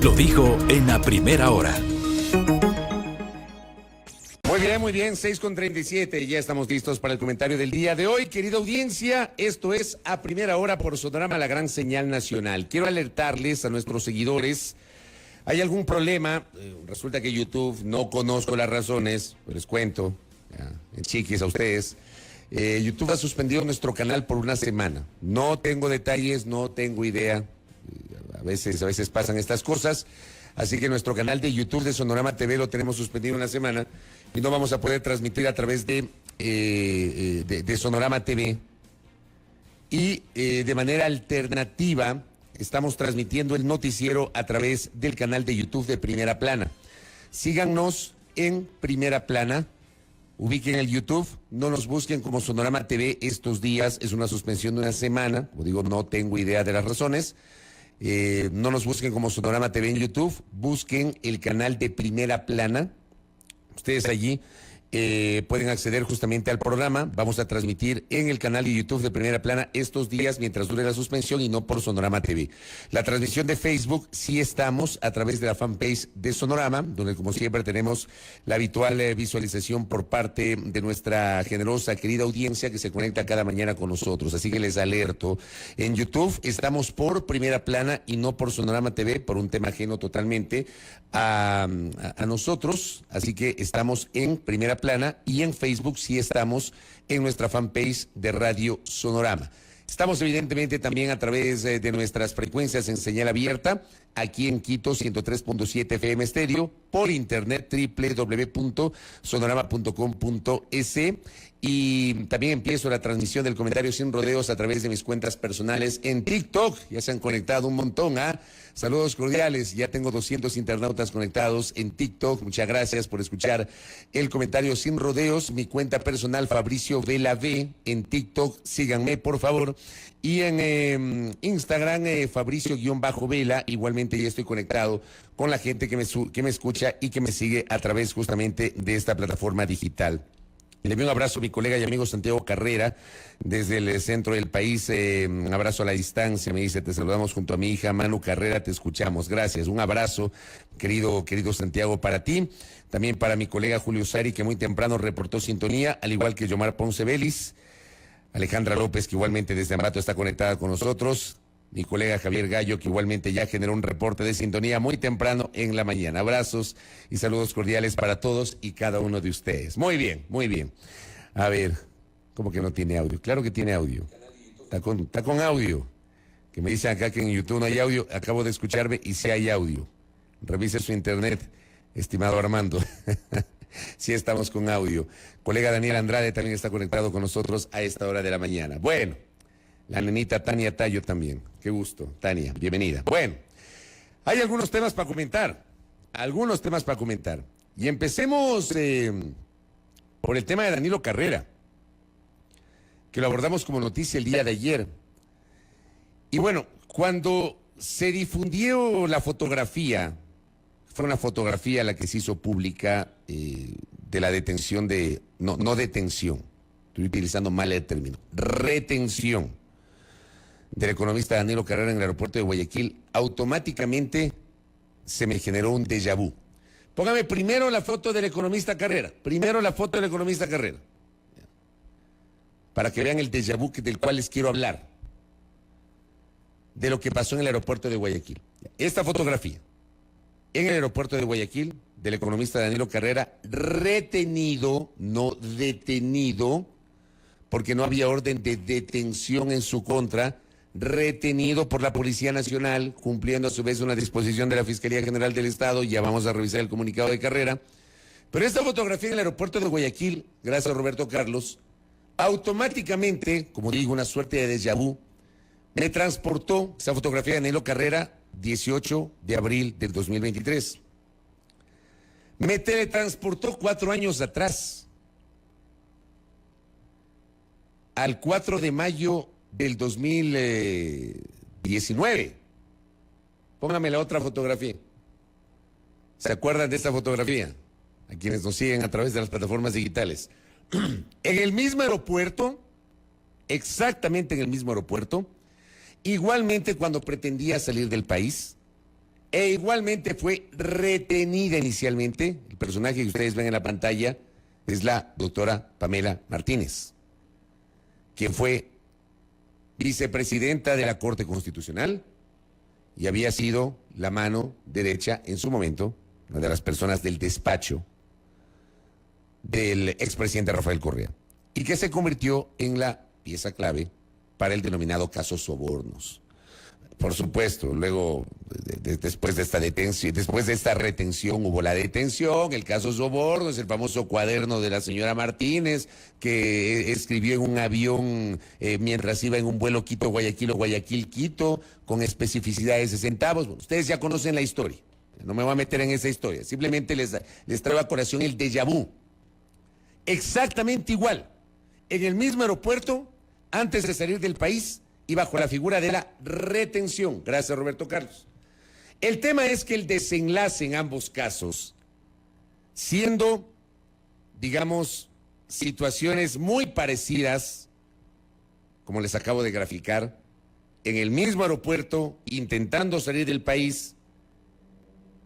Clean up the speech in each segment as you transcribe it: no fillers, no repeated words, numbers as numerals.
Lo dijo en la primera hora. Muy bien, 6:37, ya estamos listos para el comentario del día de hoy. Querida audiencia, esto es A Primera Hora por Sonorama, la gran señal nacional. Quiero alertarles a nuestros seguidores, hay algún problema, resulta que YouTube, no conozco las razones, pero les cuento, chiquis a ustedes, YouTube ha suspendido nuestro canal por una semana. No tengo detalles, no tengo idea, a veces pasan estas cosas. Así que nuestro canal de YouTube de Sonorama TV lo tenemos suspendido una semana y no vamos a poder transmitir a través de Sonorama TV. Y de manera alternativa estamos transmitiendo el noticiero a través del canal de YouTube de Primera Plana. Síganos en Primera Plana, ubiquen el YouTube, no nos busquen como Sonorama TV estos días, es una suspensión de una semana, como digo, no tengo idea de las razones. No nos busquen como Sonorama TV en YouTube, busquen el canal de Primera Plana. Ustedes allí pueden acceder justamente al programa. Vamos a transmitir en el canal de YouTube de Primera Plana estos días mientras dure la suspensión y no por Sonorama TV. La transmisión de Facebook sí estamos a través de la fanpage de Sonorama, donde como siempre tenemos la habitual visualización por parte de nuestra generosa, querida audiencia que se conecta cada mañana con nosotros. Así que les alerto, en YouTube estamos por Primera Plana y no por Sonorama TV, por un tema ajeno totalmente a nosotros. Así que estamos en Primera Plana y en Facebook sí estamos en nuestra fanpage de Radio Sonorama. Estamos evidentemente también a través de nuestras frecuencias en señal abierta, aquí en Quito 103.7 FM estéreo, por internet www.sonorama.com.es, y también empiezo la transmisión del comentario sin rodeos a través de mis cuentas personales en TikTok. Ya se han conectado un montón, Saludos cordiales, ya tengo 200 internautas conectados en TikTok. Muchas gracias por escuchar el comentario sin rodeos. Mi cuenta personal, Fabricio Vela V, en TikTok, síganme por favor. Y en Instagram, Fabricio-Vela, igualmente ya estoy conectado con la gente que me escucha y que me sigue a través justamente de esta plataforma digital. Le envío un abrazo a mi colega y amigo Santiago Carrera, desde el centro del país, un abrazo a la distancia, me dice, te saludamos junto a mi hija Manu Carrera, te escuchamos, gracias, un abrazo, querido Santiago, para ti, también para mi colega Julio Sari, que muy temprano reportó sintonía, al igual que Yomar Ponce Vélez, Alejandra López, que igualmente desde Ambato está conectada con nosotros, mi colega Javier Gallo, que igualmente ya generó un reporte de sintonía muy temprano en la mañana. Abrazos y saludos cordiales para todos y cada uno de ustedes. Muy bien, muy bien. A ver, ¿cómo que no tiene audio? Claro que tiene audio. Está con audio. Que me dicen acá que en YouTube no hay audio. Acabo de escucharme y sí hay audio. Revise su internet, estimado Armando. Sí estamos con audio. Colega Daniel Andrade también está conectado con nosotros a esta hora de la mañana. Bueno. La nenita Tania Tayo también. Qué gusto, Tania, bienvenida. Bueno, hay algunos temas para comentar. Y empecemos por el tema de Danilo Carrera, que lo abordamos como noticia el día de ayer. Y bueno, cuando se difundió la fotografía, fue una fotografía la que se hizo pública de la detención de... No detención, estoy utilizando mal el término, retención del economista Danilo Carrera en el aeropuerto de Guayaquil, automáticamente se me generó un déjà vu. Póngame primero la foto del economista Carrera, para que vean el déjà vu del cual les quiero hablar, de lo que pasó en el aeropuerto de Guayaquil. Esta fotografía, en el aeropuerto de Guayaquil, del economista Danilo Carrera, retenido, no detenido, porque no había orden de detención en su contra, retenido por la Policía Nacional, cumpliendo a su vez una disposición de la Fiscalía General del Estado. Ya vamos a revisar el comunicado de Carrera. Pero esta fotografía en el aeropuerto de Guayaquil, gracias a Roberto Carlos, automáticamente, como digo, una suerte de déjà vu, me transportó, esa fotografía de Danilo Carrera, 18 de abril del 2023. Me teletransportó 4 años atrás, al 4 de mayo del 2019. Póngame la otra fotografía. ¿Se acuerdan de esta fotografía? A quienes nos siguen a través de las plataformas digitales. En el mismo aeropuerto, exactamente en el mismo aeropuerto, igualmente cuando pretendía salir del país, E igualmente fue retenida inicialmente. El personaje que ustedes ven en la pantalla es la doctora Pamela Martínez, quien fue vicepresidenta de la Corte Constitucional y había sido la mano derecha en su momento, una de las personas del despacho del expresidente Rafael Correa, y que se convirtió en la pieza clave para el denominado caso Sobornos. Por supuesto, luego, después de esta detención, después de esta retención, hubo la detención, el caso Sobornos, el famoso cuaderno de la señora Martínez, que escribió en un avión mientras iba en un vuelo Quito-Guayaquil o Guayaquil-Quito, con especificidades de centavos. Bueno, ustedes ya conocen la historia, no me voy a meter en esa historia, simplemente les traigo a colación el déjà vu. Exactamente igual, en el mismo aeropuerto, antes de salir del país, y bajo la figura de la retención. Gracias, Roberto Carlos. El tema es que el desenlace en ambos casos, siendo, digamos, situaciones muy parecidas, como les acabo de graficar, en el mismo aeropuerto, intentando salir del país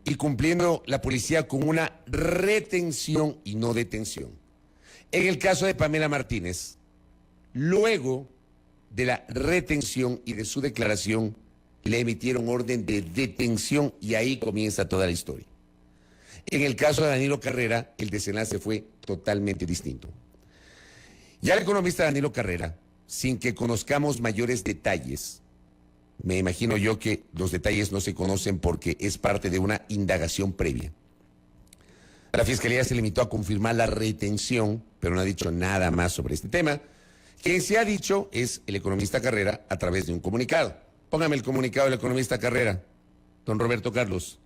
y cumpliendo la policía con una retención y no detención. En el caso de Pamela Martínez, luego de la retención y de su declaración, le emitieron orden de detención y ahí comienza toda la historia. En el caso de Danilo Carrera, el desenlace fue totalmente distinto. Ya el economista Danilo Carrera, sin que conozcamos mayores detalles, me imagino yo que los detalles no se conocen porque es parte de una indagación previa. La Fiscalía se limitó a confirmar la retención, pero no ha dicho nada más sobre este tema. Quien se ha dicho es el economista Carrera a través de un comunicado. Póngame el comunicado del economista Carrera, don Roberto Carlos.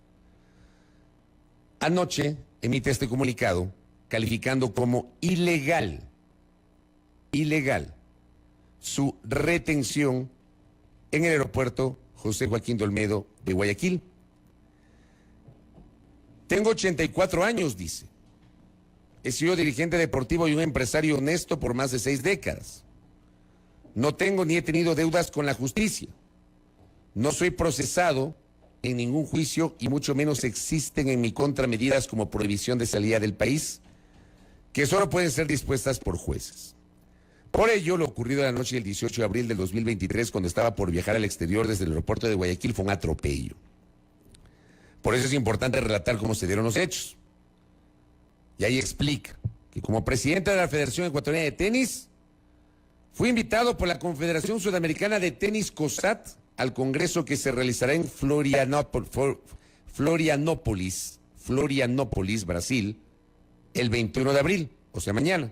Anoche emite este comunicado calificando como ilegal su retención en el aeropuerto José Joaquín de Olmedo de Guayaquil. Tengo 84 años, dice. He sido dirigente deportivo y un empresario honesto por más de 6 décadas. No tengo ni he tenido deudas con la justicia. No soy procesado en ningún juicio y mucho menos existen en mi contra medidas como prohibición de salida del país, que solo pueden ser dispuestas por jueces. Por ello, lo ocurrido la noche del 18 de abril del 2023, cuando estaba por viajar al exterior desde el aeropuerto de Guayaquil, fue un atropello. Por eso es importante relatar cómo se dieron los hechos. Y ahí explica que como presidente de la Federación Ecuatoriana de Tenis, fui invitado por la Confederación Sudamericana de Tenis COSAT al congreso que se realizará en Florianópolis, Brasil, el 21 de abril, o sea, mañana.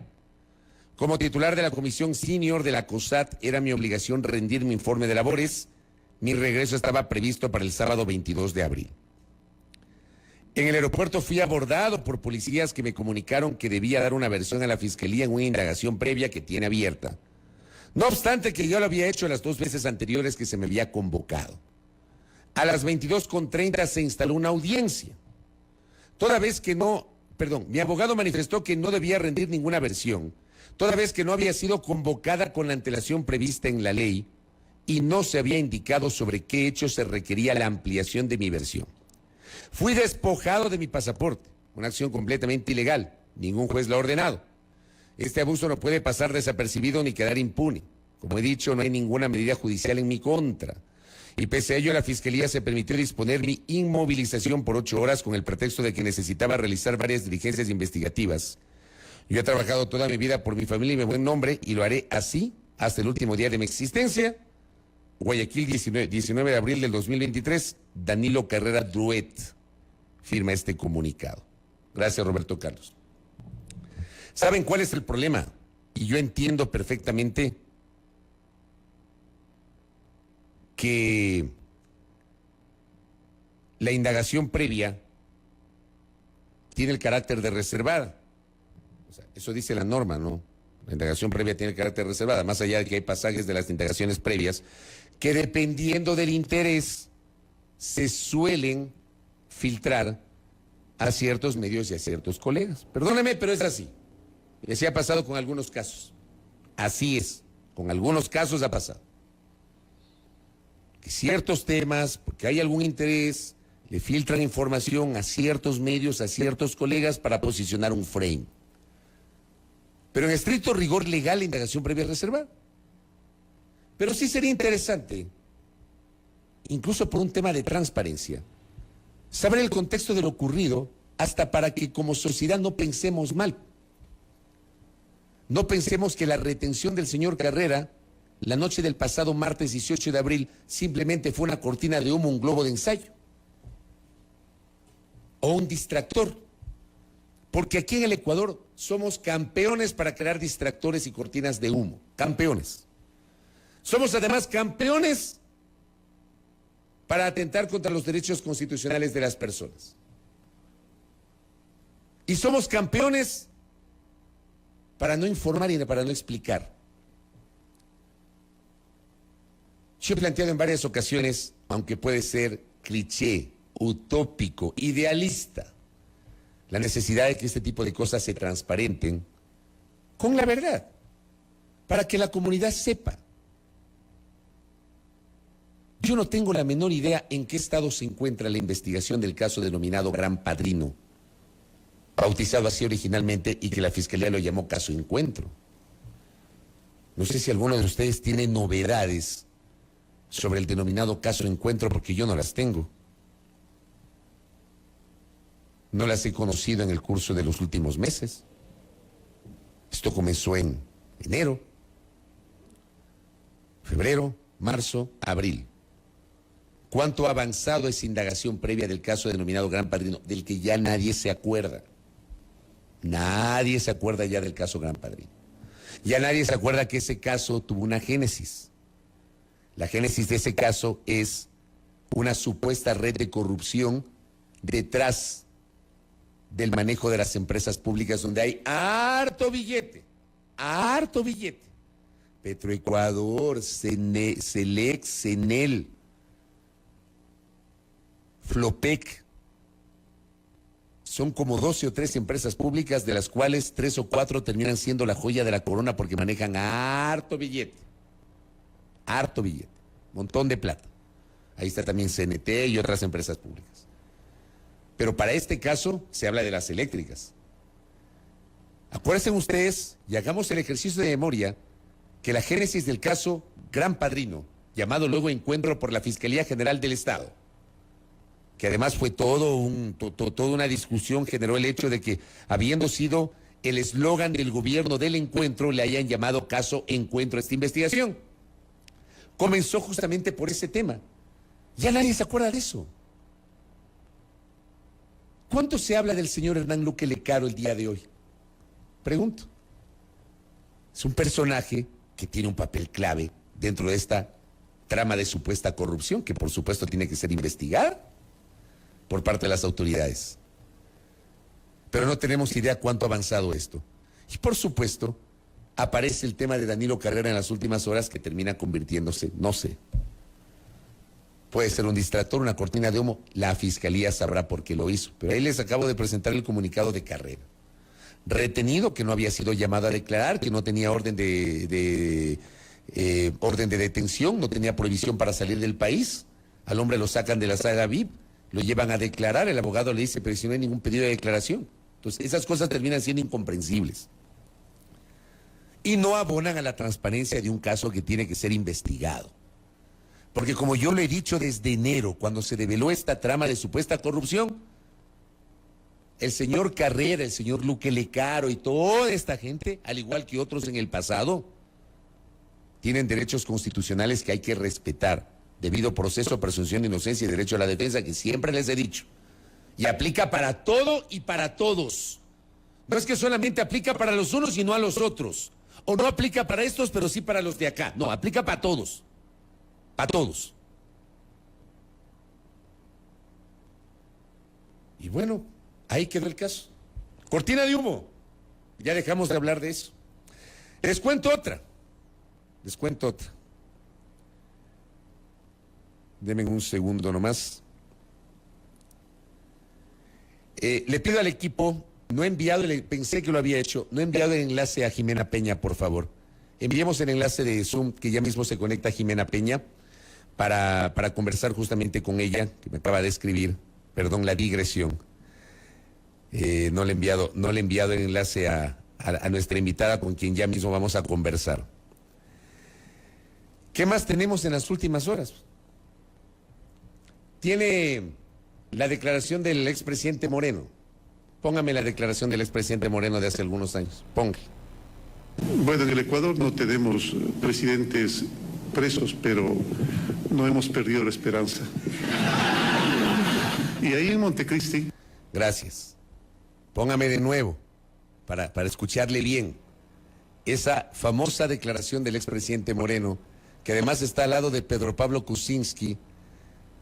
Como titular de la Comisión Senior de la COSAT, era mi obligación rendir mi informe de labores. Mi regreso estaba previsto para el sábado 22 de abril. En el aeropuerto fui abordado por policías que me comunicaron que debía dar una versión a la Fiscalía en una indagación previa que tiene abierta. No obstante que yo lo había hecho las 2 veces anteriores que se me había convocado. A las 22:30 se instaló una audiencia. Mi abogado manifestó que no debía rendir ninguna versión, toda vez que no había sido convocada con la antelación prevista en la ley y no se había indicado sobre qué hechos se requería la ampliación de mi versión. Fui despojado de mi pasaporte, una acción completamente ilegal, ningún juez lo ha ordenado. Este abuso no puede pasar desapercibido ni quedar impune. Como he dicho, no hay ninguna medida judicial en mi contra. Y pese a ello, la Fiscalía se permitió disponer mi inmovilización por 8 horas con el pretexto de que necesitaba realizar varias diligencias investigativas. Yo he trabajado toda mi vida por mi familia y mi buen nombre y lo haré así hasta el último día de mi existencia. Guayaquil, 19 de abril del 2023, Danilo Carrera Druet firma este comunicado. Gracias, Roberto Carlos. ¿Saben cuál es el problema? Y yo entiendo perfectamente que la indagación previa tiene el carácter de reservada. O sea, eso dice la norma, ¿no? La indagación previa tiene el carácter reservada, más allá de que hay pasajes de las indagaciones previas que dependiendo del interés se suelen filtrar a ciertos medios y a ciertos colegas. Perdóneme, pero es así. Y así ha pasado con algunos casos. Así es, con algunos casos ha pasado. Que ciertos temas, porque hay algún interés, le filtran información a ciertos medios, a ciertos colegas para posicionar un frame. Pero en estricto rigor legal, la indagación previa es reservada. Pero sí sería interesante, incluso por un tema de transparencia, saber el contexto de lo ocurrido, hasta para que como sociedad no pensemos mal. No pensemos que la retención del señor Carrera la noche del pasado martes 18 de abril simplemente fue una cortina de humo, un globo de ensayo o un distractor. Porque aquí en el Ecuador somos campeones para crear distractores y cortinas de humo. Campeones. Somos además campeones para atentar contra los derechos constitucionales de las personas. Y somos campeones para no informar y para no explicar. Yo he planteado en varias ocasiones, aunque puede ser cliché, utópico, idealista, la necesidad de que este tipo de cosas se transparenten con la verdad, para que la comunidad sepa. Yo no tengo la menor idea en qué estado se encuentra la investigación del caso denominado Gran Padrino, bautizado así originalmente y que la Fiscalía lo llamó caso Encuentro. No sé si alguno de ustedes tiene novedades sobre el denominado caso Encuentro, porque yo no las tengo. No las he conocido en el curso de los últimos meses. Esto comenzó en enero, febrero, marzo, abril. ¿Cuánto ha avanzado esa indagación previa del caso denominado Gran Padrino, del que ya nadie se acuerda? Nadie se acuerda ya del caso Gran Padrino. Ya nadie se acuerda que ese caso tuvo una génesis. La génesis de ese caso es una supuesta red de corrupción detrás del manejo de las empresas públicas donde hay harto billete, harto billete. Petroecuador, Selex, Senel, Flopec. Son como 12 o 13 empresas públicas, de las cuales 3 o 4 terminan siendo la joya de la corona porque manejan harto billete. Harto billete, montón de plata. Ahí está también CNT y otras empresas públicas. Pero para este caso se habla de las eléctricas. Acuérdense ustedes, y hagamos el ejercicio de memoria, que la génesis del caso Gran Padrino, llamado luego Encuentro por la Fiscalía General del Estado, que además fue toda una discusión, generó el hecho de que, habiendo sido el eslogan del gobierno del encuentro, le hayan llamado caso Encuentro a esta investigación. Comenzó justamente por ese tema. Ya nadie se acuerda de eso. ¿Cuánto se habla del señor Hernán Luque Lecaro el día de hoy? Pregunto. Es un personaje que tiene un papel clave dentro de esta trama de supuesta corrupción, que por supuesto tiene que ser investigada por parte de las autoridades. Pero no tenemos idea cuánto ha avanzado esto. Y por supuesto, aparece el tema de Danilo Carrera en las últimas horas, que termina convirtiéndose, no sé, puede ser un distractor, una cortina de humo. La Fiscalía sabrá por qué lo hizo. Pero ahí les acabo de presentar el comunicado de Carrera. Retenido, que no había sido llamado a declarar, que no tenía orden de detención, no tenía prohibición para salir del país. Al hombre lo sacan de la saga VIP, lo llevan a declarar, el abogado le dice, pero si no hay ningún pedido de declaración. Entonces, esas cosas terminan siendo incomprensibles. Y no abonan a la transparencia de un caso que tiene que ser investigado. Porque como yo lo he dicho desde enero, cuando se develó esta trama de supuesta corrupción, el señor Carrera, el señor Luque Lecaro y toda esta gente, al igual que otros en el pasado, tienen derechos constitucionales que hay que respetar, debido proceso, presunción de inocencia y derecho a la defensa, que siempre les he dicho. Y aplica para todo y para todos. No es que solamente aplica para los unos y no a los otros. O no aplica para estos, pero sí para los de acá. No, aplica para todos. Para todos. Y bueno, ahí quedó el caso. Cortina de humo. Ya dejamos de hablar de eso. Les cuento otra. Denme un segundo nomás. Le pido al equipo, no he enviado, pensé que lo había hecho, no he enviado el enlace a Jimena Peña, por favor. Enviemos el enlace de Zoom, que ya mismo se conecta Jimena Peña, para conversar justamente con ella, que me acaba de escribir. perdón, la digresión. No le he enviado el enlace a nuestra invitada con quien ya mismo vamos a conversar. ¿Qué más tenemos en las últimas horas? Tiene la declaración del expresidente Moreno. Póngame la declaración del expresidente Moreno de hace algunos años. Póngale. Bueno, en el Ecuador no tenemos presidentes presos, pero no hemos perdido la esperanza. Y ahí en Montecristi. Gracias. Póngame de nuevo, para escucharle bien, esa famosa declaración del expresidente Moreno, que además está al lado de Pedro Pablo Kuczynski,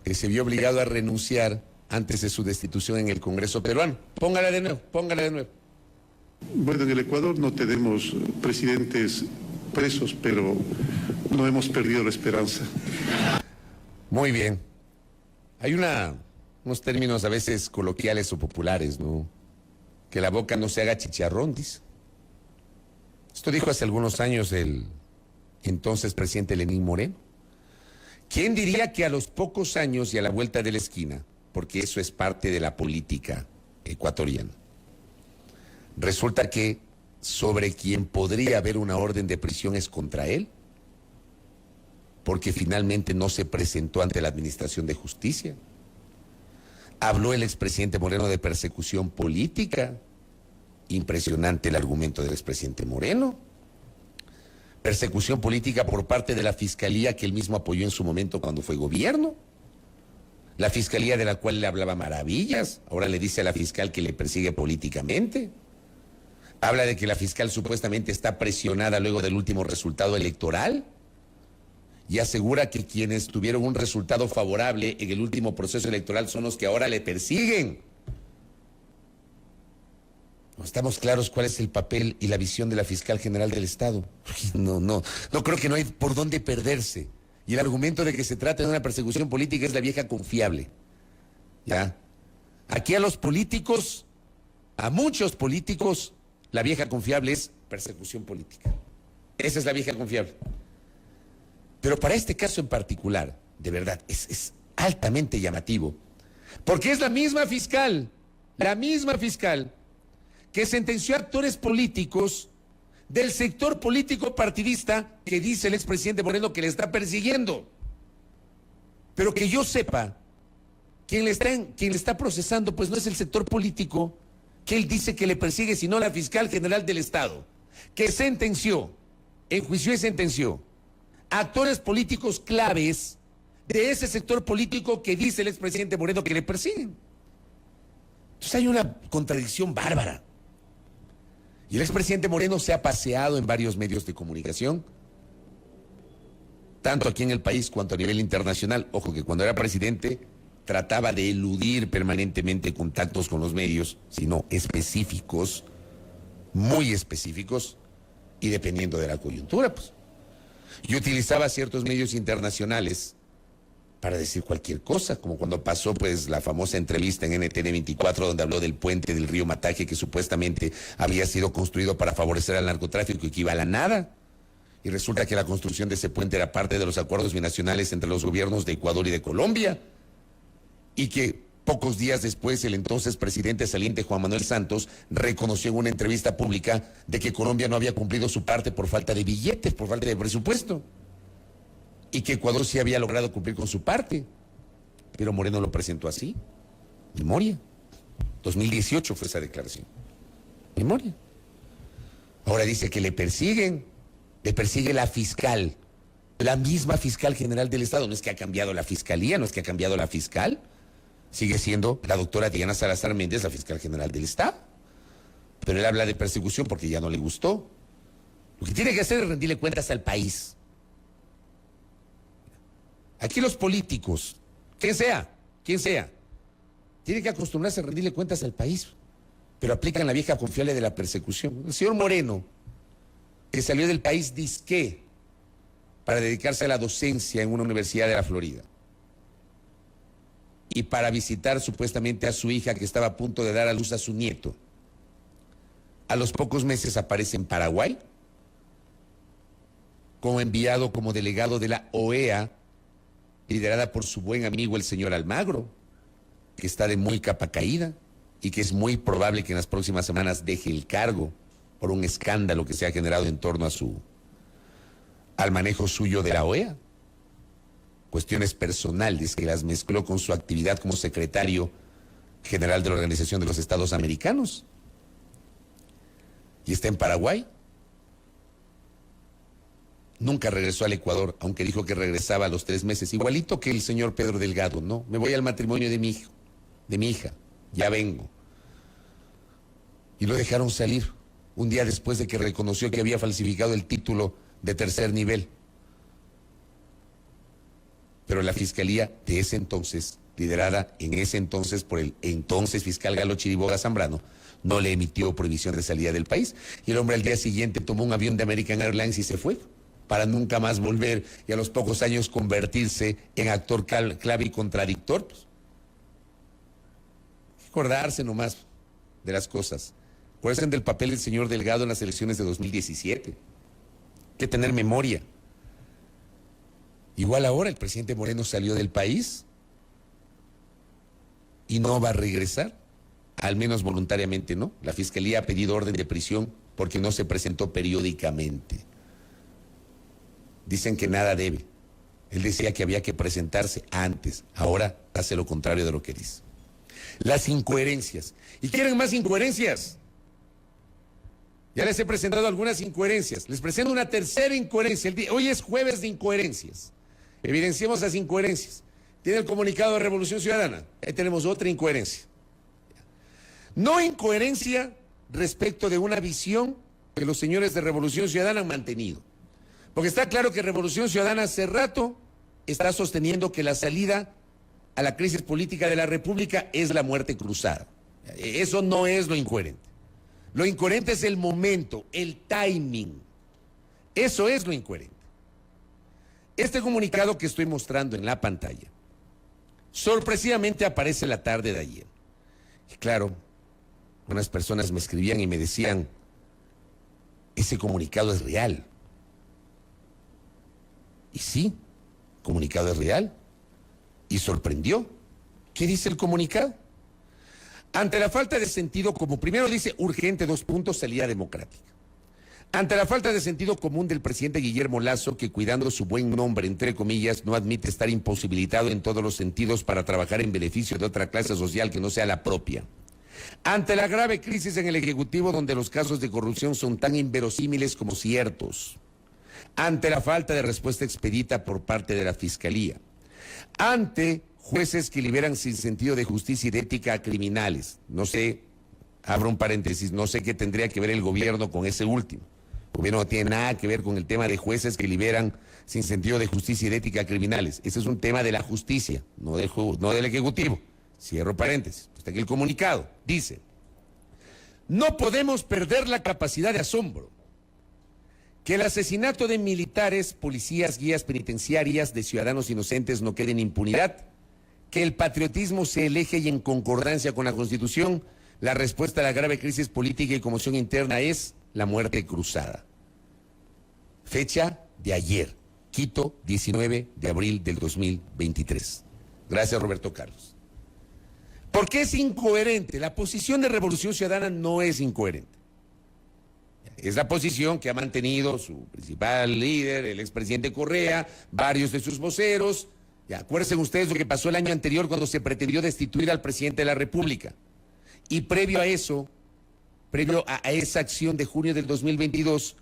que se vio obligado a renunciar antes de su destitución en el Congreso peruano. Póngala de nuevo, póngala de nuevo. Bueno, en el Ecuador no tenemos presidentes presos, pero no hemos perdido la esperanza. Muy bien. Hay unos términos a veces coloquiales o populares, ¿no? Que la boca no se haga chicharrón, dice. Esto dijo hace algunos años el entonces presidente Lenín Moreno. ¿Quién diría que a los pocos años y a la vuelta de la esquina, porque eso es parte de la política ecuatoriana, resulta que sobre quien podría haber una orden de prisión es contra él? Porque finalmente no se presentó ante la Administración de Justicia. Habló el expresidente Moreno de persecución política. Impresionante el argumento del expresidente Moreno. Persecución política por parte de la Fiscalía que él mismo apoyó en su momento cuando fue gobierno. La Fiscalía de la cual le hablaba maravillas, ahora le dice a la fiscal que le persigue políticamente. Habla de que la fiscal supuestamente está presionada luego del último resultado electoral. Y asegura que quienes tuvieron un resultado favorable en el último proceso electoral son los que ahora le persiguen. No estamos claros cuál es el papel y la visión de la fiscal general del Estado. No creo que no hay por dónde perderse. Y el argumento de que se trata de una persecución política es la vieja confiable. ¿Ya? Aquí a los políticos, a muchos políticos, la vieja confiable es persecución política. Esa es la vieja confiable. Pero para este caso en particular, de verdad, es altamente llamativo, porque es la misma fiscal que sentenció a actores políticos del sector político partidista que dice el expresidente Moreno que le está persiguiendo. Pero que yo sepa, quien le está procesando, pues no es el sector político que él dice que le persigue, sino la fiscal general del Estado, que sentenció, enjuició y sentenció actores políticos claves de ese sector político que dice el expresidente Moreno que le persiguen. Entonces hay una contradicción bárbara. Y el expresidente Moreno se ha paseado en varios medios de comunicación, tanto aquí en el país cuanto a nivel internacional. Ojo que cuando era presidente trataba de eludir permanentemente contactos con los medios, sino específicos, muy específicos, y dependiendo de la coyuntura, pues. Yo utilizaba ciertos medios internacionales para decir cualquier cosa, como cuando pasó pues la famosa entrevista en NTN 24 donde habló del puente del río Mataje que supuestamente había sido construido para favorecer al narcotráfico y que iba a la nada. Y resulta que la construcción de ese puente era parte de los acuerdos binacionales entre los gobiernos de Ecuador y de Colombia. Y que pocos días después el entonces presidente saliente Juan Manuel Santos reconoció en una entrevista pública de que Colombia no había cumplido su parte por falta de billetes, por falta de presupuesto. Y que Ecuador sí había logrado cumplir con su parte. Pero Moreno lo presentó así. Memoria. 2018 fue esa declaración. Memoria. Ahora dice que le persiguen. Le persigue la fiscal. La misma fiscal general del Estado. No es que ha cambiado la fiscalía, no es que ha cambiado la fiscal. Sigue siendo la doctora Diana Salazar Méndez, la fiscal general del Estado. Pero él habla de persecución porque ya no le gustó. Lo que tiene que hacer es rendirle cuentas al país. Aquí los políticos, quien sea, tiene que acostumbrarse a rendirle cuentas al país, pero aplican la vieja confiable de la persecución. El señor Moreno, que salió del país disque para dedicarse a la docencia en una universidad de la Florida y para visitar supuestamente a su hija que estaba a punto de dar a luz a su nieto. A los pocos meses aparece en Paraguay como enviado como delegado de la OEA, liderada por su buen amigo el señor Almagro. que está de muy capa caída y que es muy probable que en las próximas semanas deje el cargo por un escándalo que se ha generado en torno al manejo suyo de la OEA. Cuestiones personales que las mezcló con su actividad como secretario general de la Organización de los Estados Americanos. Y está en Paraguay. Nunca regresó al Ecuador, aunque dijo que regresaba a los 3 meses, igualito que el señor Pedro Delgado. No, me voy al matrimonio de mi hija, ya vengo. Y lo dejaron salir un día después de que reconoció que había falsificado el título de 3er nivel. Pero la fiscalía de ese entonces, liderada en ese entonces por el entonces fiscal Galo Chiriboga Zambrano, no le emitió prohibición de salida del país. Y el hombre al día siguiente tomó un avión de American Airlines y se fue, para nunca más volver y a los pocos años convertirse en actor clave y contradictor. Pues. Acordarse nomás de las cosas. Acuérdense del papel del señor Delgado en las elecciones de 2017. Hay que tener memoria. Igual ahora el presidente Moreno salió del país y no va a regresar, al menos voluntariamente no. La Fiscalía ha pedido orden de prisión porque no se presentó periódicamente. Dicen que nada debe. Él decía que había que presentarse antes, ahora hace lo contrario de lo que dice. Las incoherencias. ¿Y quieren más incoherencias? Ya les he presentado algunas incoherencias. Les presento una tercera incoherencia. Hoy es jueves de incoherencias. Evidenciemos las incoherencias. Tiene el comunicado de Revolución Ciudadana. Ahí tenemos otra incoherencia. No incoherencia respecto de una visión que los señores de Revolución Ciudadana han mantenido. Porque está claro que Revolución Ciudadana hace rato está sosteniendo que la salida a la crisis política de la República es la muerte cruzada. Eso no es lo incoherente. Lo incoherente es el momento, el timing. Eso es lo incoherente. Este comunicado que estoy mostrando en la pantalla, sorpresivamente aparece la tarde de ayer. Y claro, unas personas me escribían y me decían, ese comunicado es real. Y sí, el comunicado es real. Y sorprendió. ¿Qué dice el comunicado? Ante la falta de sentido común, primero dice urgente, salida democrática. Ante la falta de sentido común del presidente Guillermo Lasso, que cuidando su buen nombre, entre comillas, no admite estar imposibilitado en todos los sentidos para trabajar en beneficio de otra clase social que no sea la propia. Ante la grave crisis en el Ejecutivo, donde los casos de corrupción son tan inverosímiles como ciertos. Ante la falta de respuesta expedita por parte de la Fiscalía. Ante jueces que liberan sin sentido de justicia y de ética a criminales. No sé, abro un paréntesis, no sé qué tendría que ver el gobierno con ese último. El gobierno no tiene nada que ver con el tema de jueces que liberan sin sentido de justicia y de ética a criminales. Ese es un tema de la justicia, no del Ejecutivo. Cierro paréntesis. Está aquí el comunicado. Dice, no podemos perder la capacidad de asombro. Que el asesinato de militares, policías, guías penitenciarias, de ciudadanos inocentes no quede en impunidad. Que el patriotismo se elige y en concordancia con la Constitución, la respuesta a la grave crisis política y conmoción interna es la muerte cruzada. Fecha de ayer, Quito, 19 de abril del 2023. Gracias, Roberto Carlos. ¿Por qué es incoherente? La posición de Revolución Ciudadana no es incoherente. Es la posición que ha mantenido su principal líder, el expresidente Correa, varios de sus voceros. Ya, acuérdense ustedes lo que pasó el año anterior cuando se pretendió destituir al presidente de la República. Y previo a eso, previo a esa acción de junio del 2022,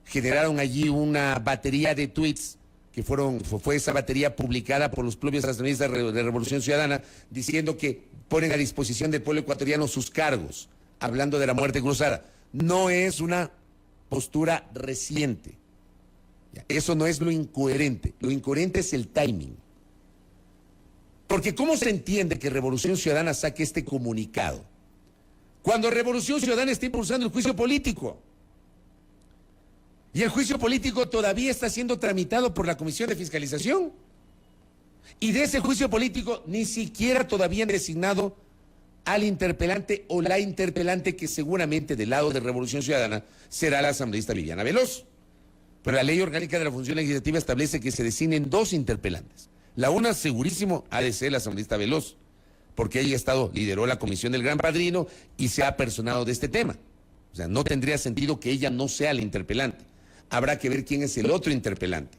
generaron allí una batería de tweets que fue esa batería publicada por los propios accionistas de Revolución Ciudadana, diciendo que ponen a disposición del pueblo ecuatoriano sus cargos, hablando de la muerte cruzada. No es una postura reciente. Eso no es lo incoherente. Lo incoherente es el timing. Porque ¿cómo se entiende que Revolución Ciudadana saque este comunicado cuando Revolución Ciudadana está impulsando el juicio político? Y el juicio político todavía está siendo tramitado por la Comisión de Fiscalización. Y de ese juicio político ni siquiera todavía han designado al interpelante o la interpelante, que seguramente del lado de Revolución Ciudadana será la asambleísta Viviana Veloz. Pero la ley orgánica de la función legislativa establece que se designen 2 interpelantes. La una segurísimo ha de ser la asambleísta Veloz, porque ella lideró la comisión del Gran Padrino y se ha apersonado de este tema. O sea, no tendría sentido que ella no sea la interpelante. Habrá que ver quién es el otro interpelante.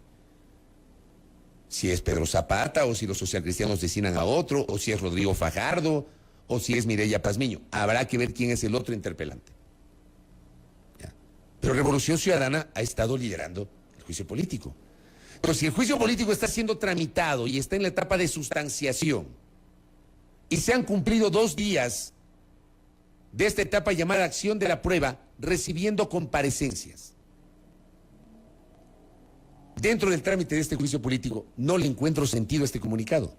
Si es Pedro Zapata, o si los socialcristianos designan a otro, o si es Rodrigo Fajardo, o si es Mireya Pazmiño. Habrá que ver quién es el otro interpelante. ¿Ya? Pero Revolución Ciudadana ha estado liderando el juicio político. Pero si el juicio político está siendo tramitado y está en la etapa de sustanciación, y se han cumplido 2 días de esta etapa llamada acción de la prueba, recibiendo comparecencias, dentro del trámite de este juicio político, no le encuentro sentido a este comunicado.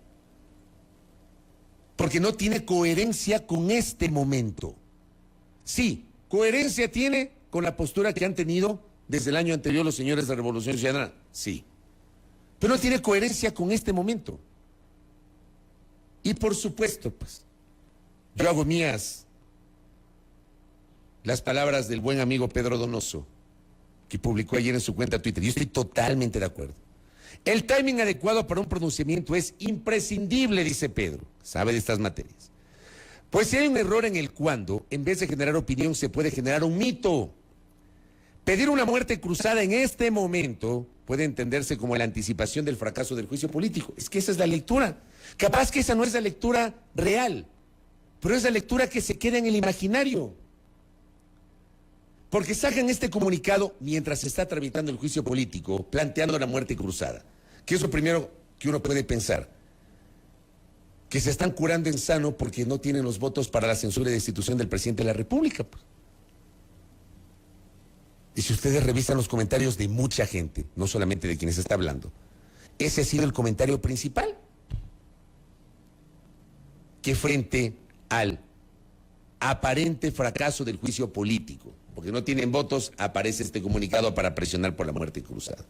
Porque no tiene coherencia con este momento. Sí, coherencia tiene con la postura que han tenido desde el año anterior los señores de Revolución Ciudadana. Sí. Pero no tiene coherencia con este momento. Y por supuesto, pues, yo hago mías las palabras del buen amigo Pedro Donoso, que publicó ayer en su cuenta Twitter. Yo estoy totalmente de acuerdo. El timing adecuado para un pronunciamiento es imprescindible, dice Pedro. Sabe de estas materias. Pues si hay un error en el cuándo, en vez de generar opinión, se puede generar un mito. Pedir una muerte cruzada en este momento puede entenderse como la anticipación del fracaso del juicio político. Es que esa es la lectura. Capaz que esa no es la lectura real, pero es la lectura que se queda en el imaginario. Porque sacan este comunicado mientras se está tramitando el juicio político, planteando la muerte cruzada. Que es lo primero que uno puede pensar. Que se están curando en sano porque no tienen los votos para la censura y destitución del presidente de la República. Y si ustedes revisan los comentarios de mucha gente, no solamente de quienes está hablando, ese ha sido el comentario principal. Que frente al aparente fracaso del juicio político, porque no tienen votos, aparece este comunicado para presionar por la muerte cruzada.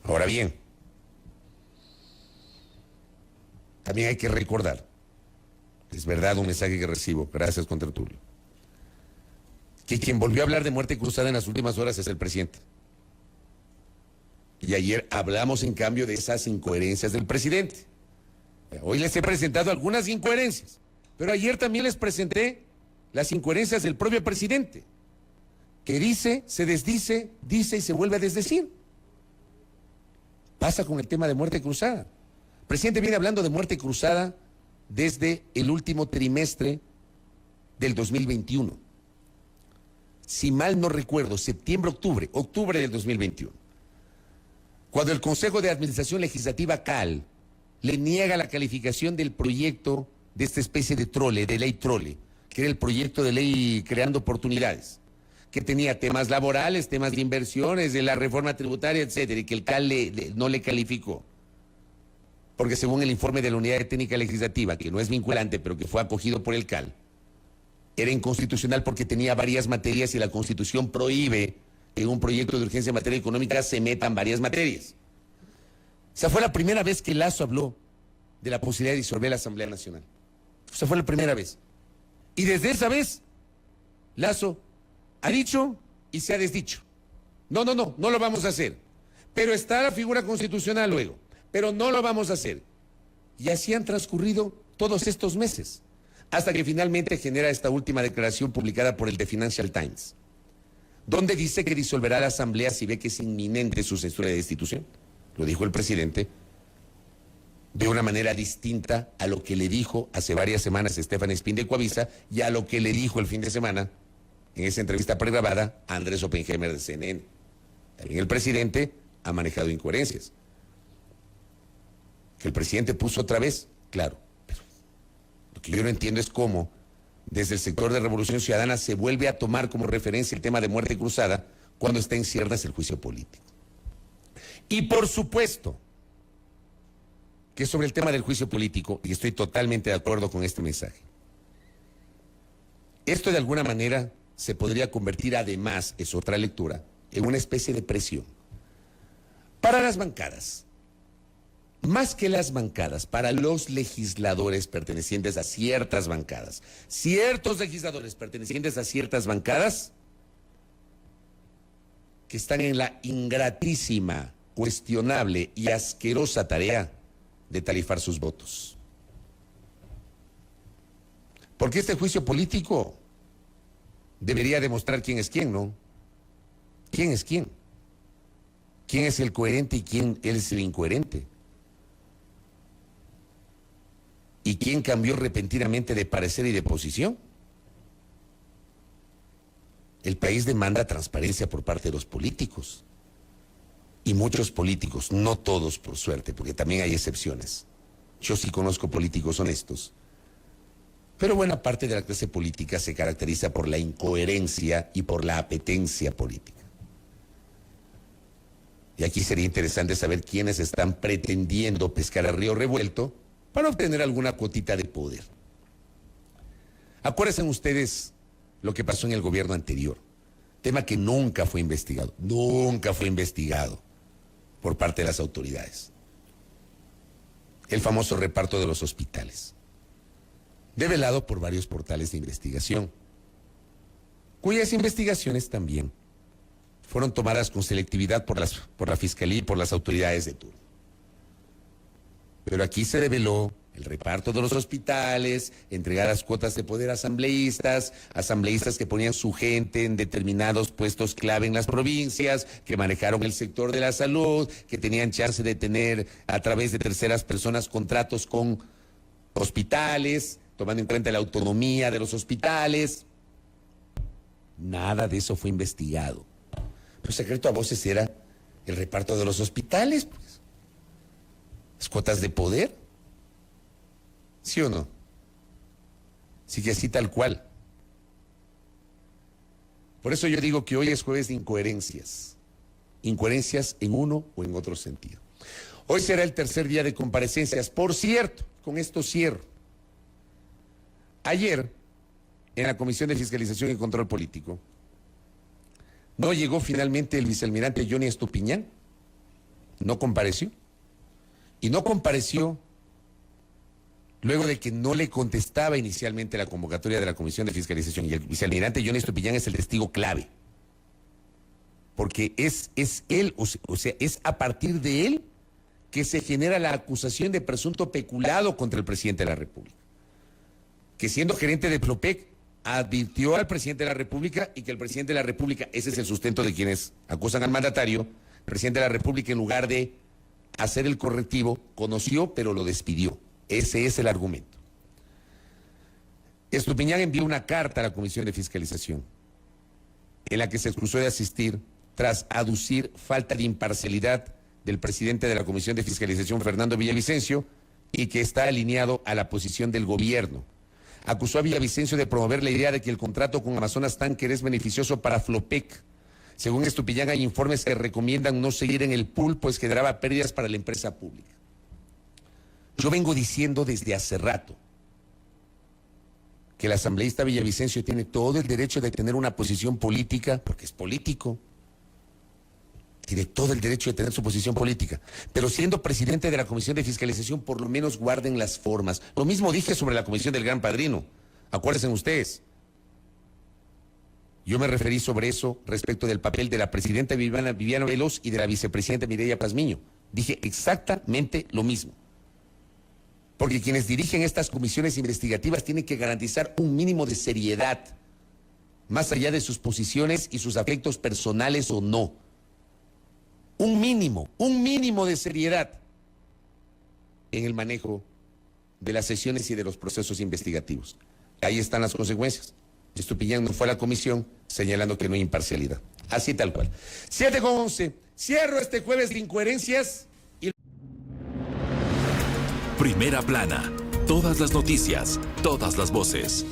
Ahora bien, también hay que recordar, es verdad un mensaje que recibo, gracias Contratulio, que quien volvió a hablar de muerte cruzada en las últimas horas es el presidente. Y ayer hablamos en cambio de esas incoherencias del presidente. Hoy les he presentado algunas incoherencias, pero ayer también les presenté las incoherencias del propio presidente, que dice, se desdice, dice y se vuelve a desdecir. Pasa con el tema de muerte cruzada. El presidente viene hablando de muerte cruzada desde el último trimestre del 2021. Si mal no recuerdo, octubre del 2021. Cuando el Consejo de Administración Legislativa CAL le niega la calificación del proyecto de esta especie de trole, de ley trole, que era el proyecto de ley creando oportunidades, que tenía temas laborales, temas de inversiones, de la reforma tributaria, etcétera, y que el CAL no le calificó. Porque según el informe de la Unidad de Técnica Legislativa, que no es vinculante, pero que fue acogido por el CAL, era inconstitucional porque tenía varias materias y la Constitución prohíbe que en un proyecto de urgencia en materia económica se metan varias materias. Esa fue la primera vez que Lasso habló de la posibilidad de disolver la Asamblea Nacional. Esa fue la primera vez. Y desde esa vez, Lasso ha dicho y se ha desdicho. No lo vamos a hacer. Pero está la figura constitucional luego. Pero no lo vamos a hacer. Y así han transcurrido todos estos meses, hasta que finalmente genera esta última declaración publicada por el The Financial Times, donde dice que disolverá la Asamblea si ve que es inminente su censura de destitución. Lo dijo el presidente de una manera distinta a lo que le dijo hace varias semanas Estefan Espín de Coavisa y a lo que le dijo el fin de semana en esa entrevista pregrabada a Andrés Oppenheimer de CNN. También el presidente ha manejado incoherencias. Que el presidente puso otra vez, claro, pero lo que yo no entiendo es cómo desde el sector de Revolución Ciudadana se vuelve a tomar como referencia el tema de muerte cruzada cuando está en ciernes el juicio político. Y por supuesto que sobre el tema del juicio político, y estoy totalmente de acuerdo con este mensaje, esto de alguna manera se podría convertir, además, es otra lectura, en una especie de presión para las bancadas. Más que las bancadas, para los legisladores pertenecientes a ciertas bancadas, ciertos legisladores pertenecientes a ciertas bancadas que están en la ingratísima, cuestionable y asquerosa tarea de tarifar sus votos. Porque este juicio político debería demostrar quién es quién, ¿no? ¿Quién es quién? ¿Quién es el coherente y quién es el incoherente? ¿Y quién cambió repentinamente de parecer y de posición? El país demanda transparencia por parte de los políticos. Y muchos políticos, no todos por suerte, porque también hay excepciones. Yo sí conozco políticos honestos. Pero buena parte de la clase política se caracteriza por la incoherencia y por la apetencia política. Y aquí sería interesante saber quiénes están pretendiendo pescar a río revuelto para obtener alguna cuotita de poder. Acuérdense ustedes lo que pasó en el gobierno anterior, tema que nunca fue investigado por parte de las autoridades. El famoso reparto de los hospitales, develado por varios portales de investigación, cuyas investigaciones también fueron tomadas con selectividad por la Fiscalía y por las autoridades de turno. Pero aquí se develó el reparto de los hospitales, entregar las cuotas de poder a asambleístas que ponían su gente en determinados puestos clave en las provincias, que manejaron el sector de la salud, que tenían chance de tener a través de terceras personas contratos con hospitales, tomando en cuenta la autonomía de los hospitales. Nada de eso fue investigado. Pero secreto a voces era el reparto de los hospitales, pues. Las cuotas de poder. ¿Sí o no? Sí que así tal cual. Por eso yo digo que hoy es jueves de incoherencias. Incoherencias en uno o en otro sentido. Hoy será el tercer día de comparecencias. Por cierto, con esto cierro. Ayer, en la Comisión de Fiscalización y Control Político, no llegó finalmente el vicealmirante Johnny Estupiñán. No compareció. Y no compareció luego de que no le contestaba inicialmente la convocatoria de la Comisión de Fiscalización. Y el vicealmirante Johnny Estupiñán es el testigo clave. Porque es él, o sea, es a partir de él que se genera la acusación de presunto peculado contra el presidente de la República. Que siendo gerente de Flopec, advirtió al presidente de la República y que el presidente de la República, ese es el sustento de quienes acusan al mandatario, el presidente de la República en lugar de hacer el correctivo, conoció pero lo despidió. Ese es el argumento. Estupiñán envió una carta a la Comisión de Fiscalización en la que se excusó de asistir tras aducir falta de imparcialidad del presidente de la Comisión de Fiscalización, Fernando Villavicencio, y que está alineado a la posición del gobierno. Acusó a Villavicencio de promover la idea de que el contrato con Amazonas Tanker es beneficioso para Flopec. Según Estupiñán, hay informes que recomiendan no seguir en el pool, pues generaba pérdidas para la empresa pública. Yo vengo diciendo desde hace rato que el asambleísta Villavicencio tiene todo el derecho de tener una posición política, porque es político. Tiene todo el derecho de tener su posición política. Pero siendo presidente de la Comisión de Fiscalización, por lo menos guarden las formas. Lo mismo dije sobre la Comisión del Gran Padrino. Acuérdense ustedes. Yo me referí sobre eso respecto del papel de la presidenta Viviana Veloz y de la vicepresidenta Mireya Pazmiño. Dije exactamente lo mismo. Porque quienes dirigen estas comisiones investigativas tienen que garantizar un mínimo de seriedad, más allá de sus posiciones y sus afectos personales o no. Un mínimo de seriedad en el manejo de las sesiones y de los procesos investigativos. Ahí están las consecuencias. Estupiñán no fue a la comisión señalando que no hay imparcialidad. Así tal cual. 7:11. Cierro este jueves de incoherencias. Primera plana. Todas las noticias, todas las voces.